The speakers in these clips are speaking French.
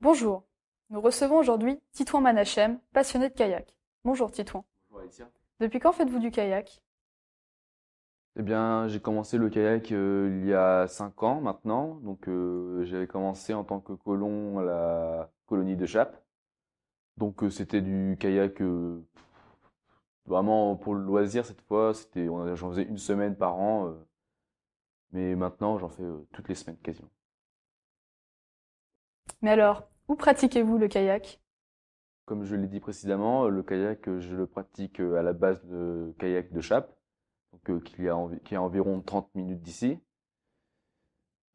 Bonjour, nous recevons aujourd'hui Titouan Manachem, passionné de kayak. Bonjour Titouan. Bonjour Alexia. Depuis quand faites-vous du kayak? Eh bien, j'ai commencé le kayak il y a 5 ans maintenant. Donc, j'avais commencé en tant que colon à la colonie de Chappe. Donc, c'était du kayak vraiment pour le loisir cette fois. J'en faisais une semaine par an, mais maintenant j'en fais toutes les semaines quasiment. Mais alors, où pratiquez-vous le kayak? Comme je l'ai dit précédemment, le kayak, je le pratique à la base de kayak de Chappe, donc qui est à environ 30 minutes d'ici.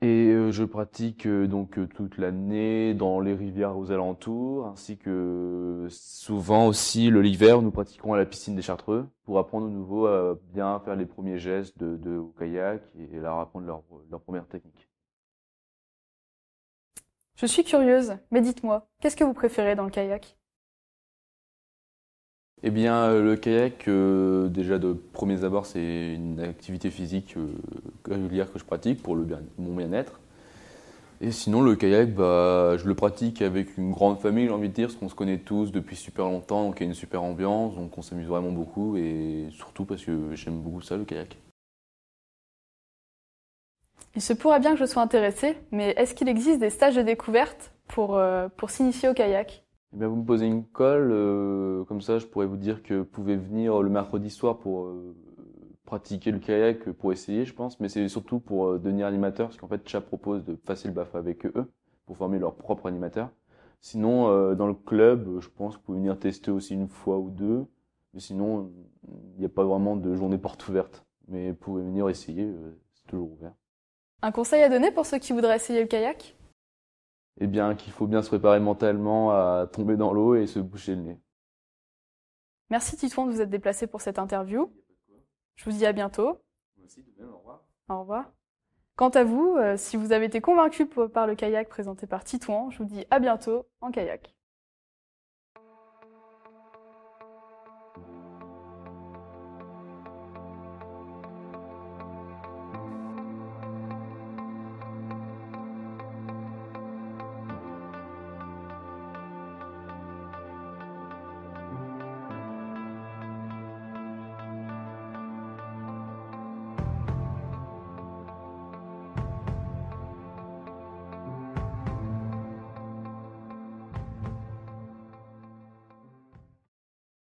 Et je pratique donc toute l'année dans les rivières aux alentours, ainsi que souvent aussi l'hiver, nous pratiquons à la piscine des Chartreux pour apprendre aux nouveaux à bien faire les premiers gestes au kayak et leur apprendre leur première technique. Je suis curieuse, mais dites-moi, qu'est-ce que vous préférez dans le kayak? Eh bien, le kayak, déjà de premiers abords, c'est une activité physique régulière que je pratique pour mon bien-être. Et sinon, le kayak, bah, je le pratique avec une grande famille, j'ai envie de dire, parce qu'on se connaît tous depuis super longtemps, donc il y a une super ambiance, donc on s'amuse vraiment beaucoup, et surtout parce que j'aime beaucoup ça, le kayak. Il se pourrait bien que je sois intéressée, mais est-ce qu'il existe des stages de découverte pour s'initier au kayak? Eh bien, vous me posez une colle, comme ça, je pourrais vous dire que vous pouvez venir le mercredi soir pour pratiquer le kayak, pour essayer, je pense, mais c'est surtout pour devenir animateur, parce qu'en fait, Chat propose de passer le BAF avec eux, pour former leur propre animateur. Sinon, dans le club, je pense que vous pouvez venir tester aussi une fois ou deux, mais sinon, il n'y a pas vraiment de journée porte ouverte. Mais vous pouvez venir essayer, c'est toujours ouvert. Un conseil à donner pour ceux qui voudraient essayer le kayak? Eh bien, qu'il faut bien se préparer mentalement à tomber dans l'eau et se boucher le nez. Merci Titouan de vous être déplacé pour cette interview. Je vous dis à bientôt. Moi aussi, de même, au revoir. Au revoir. Quant à vous, si vous avez été convaincu par le kayak présenté par Titouan, je vous dis à bientôt en kayak.